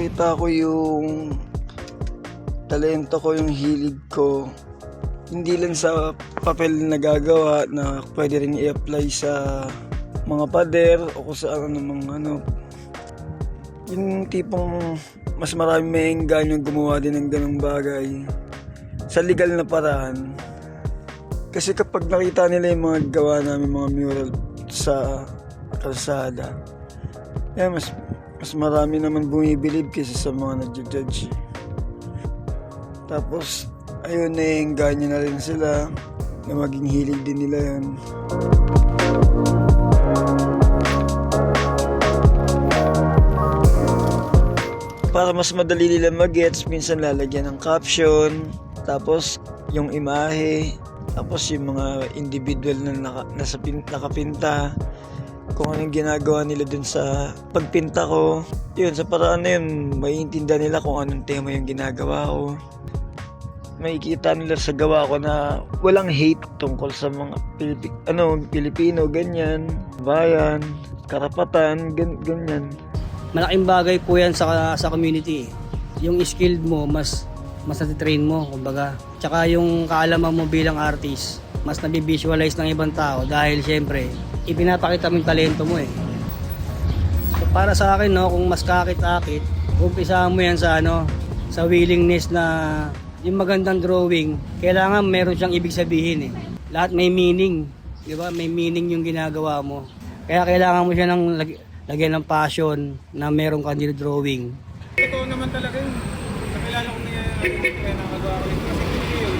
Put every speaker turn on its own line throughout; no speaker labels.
ipakita ko yung talento ko, yung hilig ko. Hindi lang sa papel na nagagawa na pwede rin i-apply sa mga pader o kung saan yung tipong mas marami may engganyo gumawa din ng ganung bagay sa legal na paraan. Kasi kapag nakita nila yung mga gawa namin, mga mural sa kalsada, mas marami naman bumibilib kaysa sa mga nag-judge. Tapos ayun, naengganyo na rin sila na maging hilig din nila yun. Para mas madali nila mag-gets, minsan lalagyan ng caption, tapos yung imahe, tapos yung mga individual na nakapinta, kung anong ginagawa nila dun sa pagpinta ko. Yun, sa paraan na yun, maiintindihan nila kung anong tema yung ginagawa ko. Makikita nila sa gawa ko na walang hate tungkol sa mga Pilipino, ganyan, bayan, karapatan, ganyan.
Malaking bagay po yan sa community. Yung skilled mo, mas natitrain mo, kumbaga. Tsaka yung kaalaman mo bilang artist, mas nabivisualize ng ibang tao dahil syempre, ipinapakita mo yung talento mo eh. So, para sa akin, no, kung mas kakit-akit, umpisahan mo yan sa willingness na yung magandang drawing, kailangan meron siyang ibig sabihin eh. Lahat may meaning, di ba? May meaning yung ginagawa mo. Kaya kailangan mo siya ng lagyan ng passion na meron kang drawing.
Ito naman talaga yun. Nakilala ko niya kaya nakagawa ko yung yun.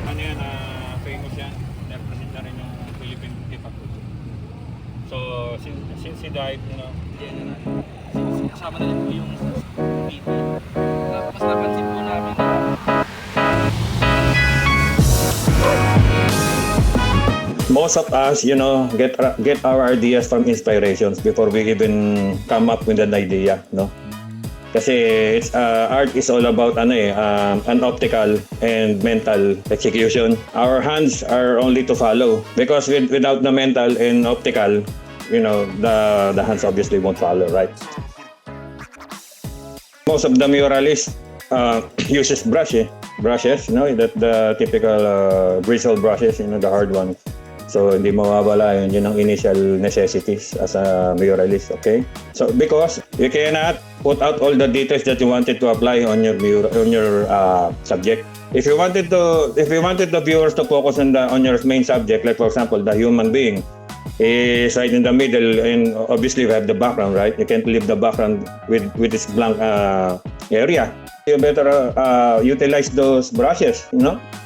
Ano yan, famous yan. Represent na rin yung Philippine hip-hop culture. So, since he died,
Kasama na rin po yung PT. Mas napansin po namin na
most of us, get our ideas from inspirations before we even come up with an idea, no? Kasi art is all about an optical and mental execution. Our hands are only to follow because without the mental and optical, the hands obviously won't follow, right? Most of the muralists uses brushes, the typical bristle brushes, the hard ones. So, hindi mawawala yun ang initial necessities as a muralist, okay? So, because you cannot put out all the details that you wanted to apply on your subject. If you wanted the viewers to focus on your main subject, like for example, the human being is right in the middle, and obviously you have the background, right? You can't leave the background with this blank area. You better utilize those brushes,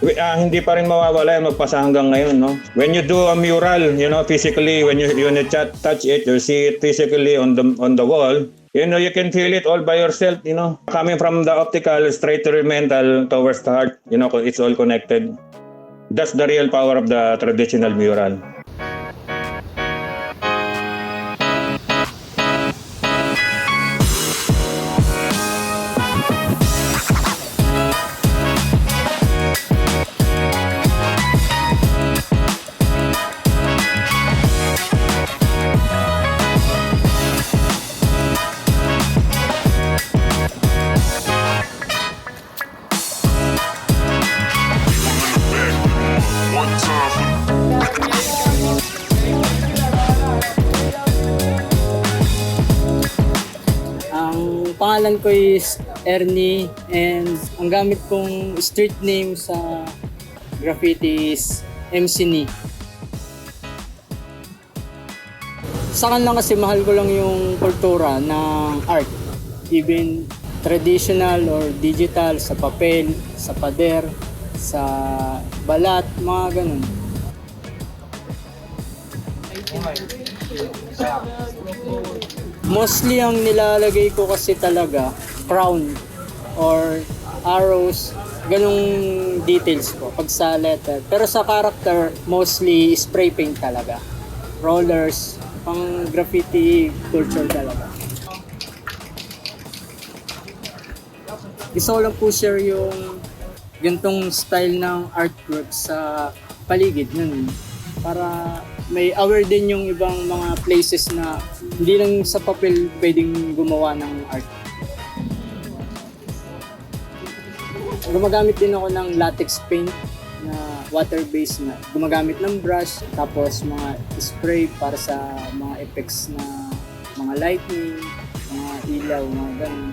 hindi pa rin mawawala yung magpasa hanggang ngayon, no? When you do a mural, physically, when you touch it, you see it physically on the wall, you can feel it all by yourself, coming from the optical straight to the mental towards the heart, it's all connected. That's the real power of the traditional mural.
Pangalan ko is Ernie and ang gamit kong street name sa graffiti is MC Ni. Sa kanila kasi mahal ko lang yung kultura ng art. Even traditional or digital, sa papel, sa pader, sa balat, mga ganun. Mostly ang nilalagay ko kasi talaga crown or arrows, ganung details ko pag sa letter. Pero sa character, mostly spray paint talaga. Rollers, pang graffiti culture talaga. Gusto ko lang po share yung ganitong style ng artwork sa paligid nun. Para
may aware din yung ibang mga places na hindi lang sa papel pwedeng gumawa ng art. Gumagamit din ako ng latex paint na water-based na gumagamit ng brush, tapos mga spray para sa mga effects na mga lightning, mga ilaw, mga ganun.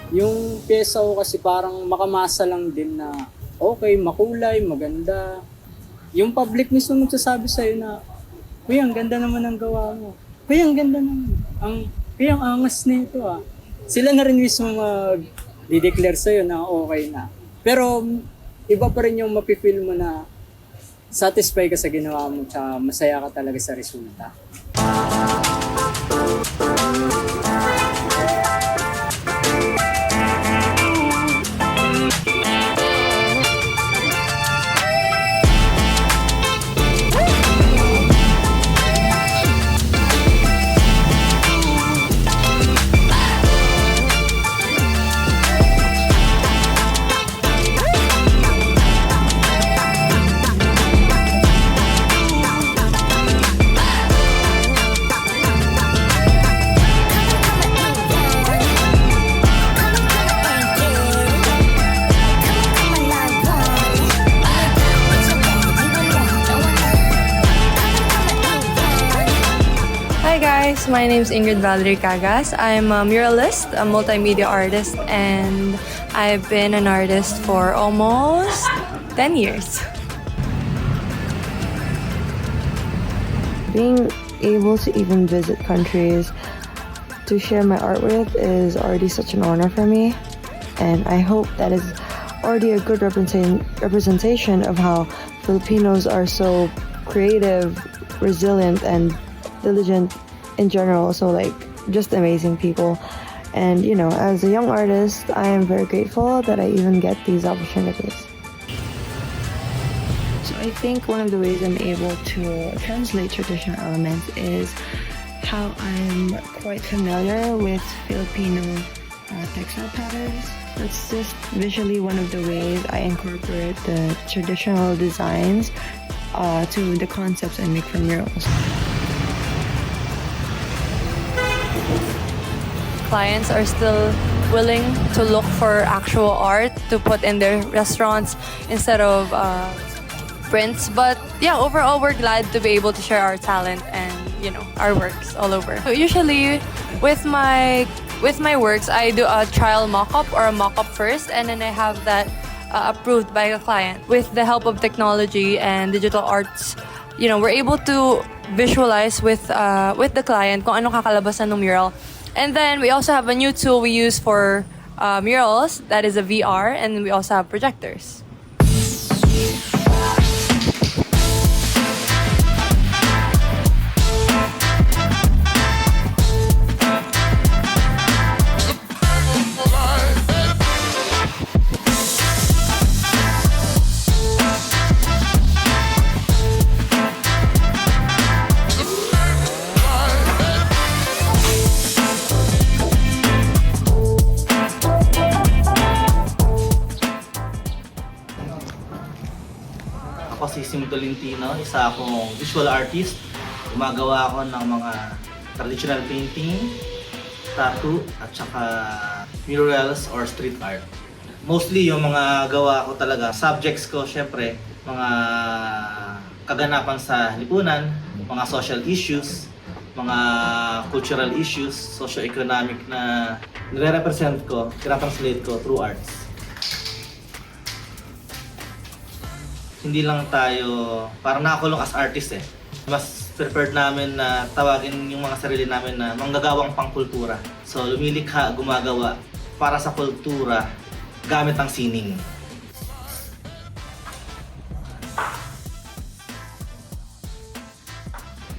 Yung pyesa ko kasi parang makamasa lang din na okay, makulay, maganda. Yung public mismo magsasabi sa'yo na, "Uy, ang ganda naman ang gawa mo. Uy, ang ganda naman. Uy, ang angas na ito ah." Sila na rin mismo mag-declare sa'yo na okay na. Pero iba pa rin yung mapifeel mo na satisfy ka sa ginawa mo tsaka masaya ka talaga sa resulta.
Hi guys, my name is Ingrid Valerie Cagas. I'm a muralist, a multimedia artist, and I've been an artist for almost 10 years.
Being able to even visit countries to share my art with is already such an honor for me, and I hope that is already a good representation of how Filipinos are so creative, resilient, and diligent in general. So like just amazing people. And you know, as a young artist, I am very grateful that I even get these opportunities. So I think one of the ways I'm able to translate traditional elements is how I'm quite familiar with Filipino textile patterns. That's just visually one of the ways I incorporate the traditional designs to the concepts I make for murals.
Clients are still willing to look for actual art to put in their restaurants instead of prints. But yeah, overall, we're glad to be able to share our talent and, you know, our works all over. So usually with my works, I do a trial mock-up or a mock-up first, and then I have that approved by a client. With the help of technology and digital arts, you know, we're able to visualize with the client kung anong kakalabasan ng mural. And then we also have a new tool we use for murals, that is a VR, and we also have projectors.
Ako si Sim Tolentino, isa akong visual artist. Gumagawa ako ng mga traditional painting, tattoo, at saka murals or street art. Mostly yung mga gawa ko talaga, subjects ko syempre, mga kaganapan sa lipunan, mga social issues, mga cultural issues, socio-economic na nire-represent ko, tira-translate ko through arts. Hindi lang tayo parang nakakulong as artist eh. Mas preferred namin na tawagin yung mga sarili namin na manggagawang pangkultura. So lumilikha, gumagawa para sa kultura gamit ang sining.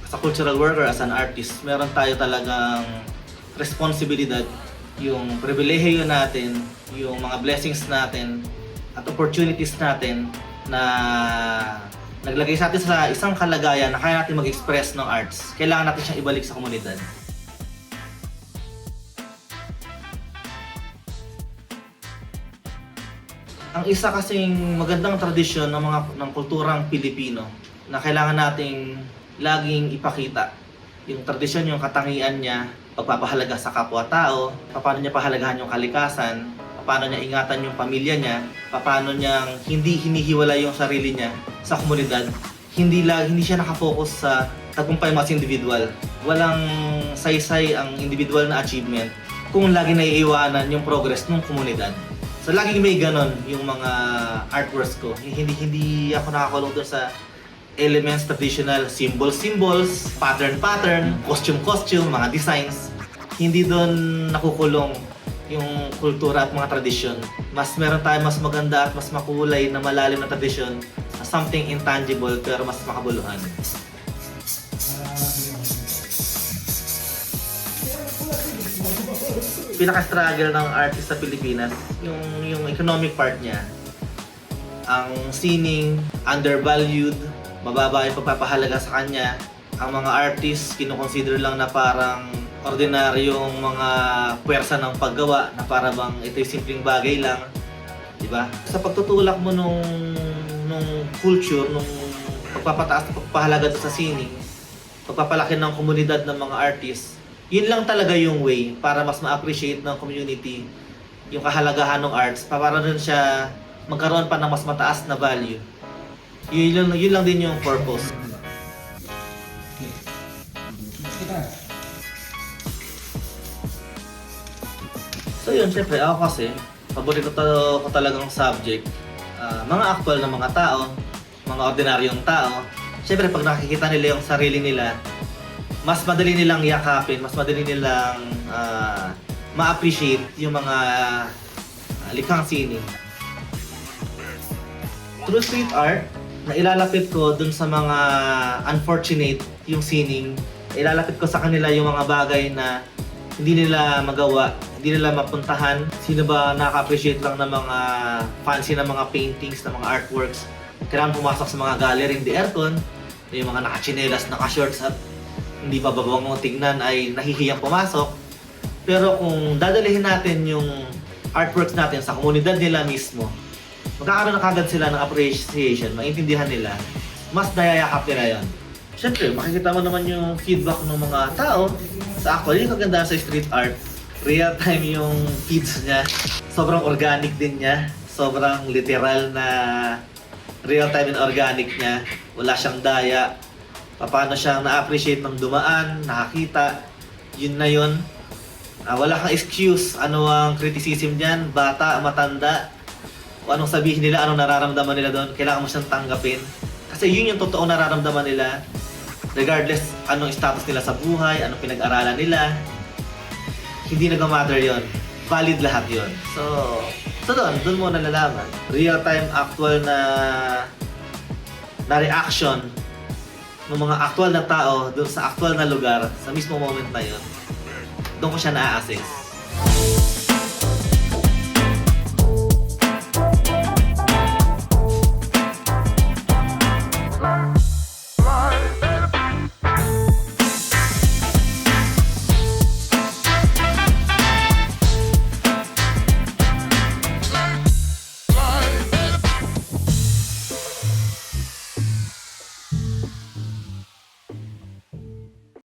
As a cultural worker, as an artist, meron tayo talagang responsibilidad, yung pribilehiyo natin, yung mga blessings natin at opportunities natin na naglagay sa atin sa isang kalagayan na kaya natin mag-express ng arts. Kailangan natin siyang ibalik sa komunidad. Ang isa kasing magandang tradisyon ng kulturang Pilipino na kailangan nating laging ipakita yung tradisyon, yung katangian niya, pagpapahalaga sa kapwa-tao, paano niya pahalagahan yung kalikasan, paano niya ingatan yung pamilya niya, paano niyang hindi hinihiwalay yung sarili niya sa komunidad. Hindi siya nakafocus sa tagumpay mas individual. Walang saysay ang individual na achievement kung lagi naiiwanan yung progress ng komunidad. So laging may ganon yung mga artworks ko. Hindi ako nakakulong doon sa elements, traditional symbols, pattern, costume, mga designs. Hindi doon nakukulong yung kultura at mga tradisyon. Mas meron tayo mas maganda at mas makulay na malalim na tradisyon, something intangible pero mas makabuluhan. Pinaka-struggle ng artist sa Pilipinas, yung economic part niya. Ang sining, undervalued, mababa yung pagpapahalaga sa kanya. Ang mga artists, kinukonsider lang na parang ordinaryong mga puwersa ng paggawa na para bang ito'y simpleng bagay lang. Diba? Sa pagtutulak mo nung culture, nung pagpapataas at pagpapahalaga sa sining, pagpapalaki ng komunidad ng mga artists, yun lang talaga yung way para mas ma-appreciate ng community yung kahalagahan ng arts, para rin siya magkaroon pa ng mas mataas na value. Yun lang din yung purpose. So yun, syempre ako kasi, paborito ko talagang subject, mga actual na mga tao, mga ordinaryong tao. Syempre pag nakikita nila yung sarili nila, mas madali nilang yakapin, mas madali nilang ma-appreciate yung mga likhang sining. Through street art, na ilalapit ko dun sa mga unfortunate yung sining, ilalapit ko sa kanila yung mga bagay na hindi nila magawa, hindi nila mapuntahan. Sino ba nakaka-appreciate lang ng mga fancy na mga paintings, na mga artworks? Kailangan pumasok sa mga gallery hindi aircon, yung mga nakachinelas, naka-shorts at hindi pa babawang tignan ay nahihiyang pumasok. Pero kung dadalhin natin yung artworks natin sa komunidad nila mismo, magkakaroon na kagad sila ng appreciation, maintindihan nila, mas nayayakap nila yun. Siyempre, makikita mo naman yung feedback ng mga tao. Sa actually, yung kagandahan sa street art, real time yung feeds niya. Sobrang organic din niya. Sobrang literal na real time and organic niya. Wala siyang daya. Paano siyang na-appreciate ng dumaan, nakakita. Yun na yun. Wala kang excuse. Ano ang criticism niyan? Bata, matanda. Kung anong sabihin nila, anong nararamdaman nila doon, kailangan mo siyang tanggapin. Kasi yun yung totoong nararamdaman nila. Regardless anong status nila sa buhay, anong pinag-aralan nila, hindi nag-matter yun. Valid lahat yun. So doon mo nalalaman. Real-time, actual na reaction ng mga actual na tao doon sa actual na lugar, sa mismo moment na yun. Doon ko siya na-assess.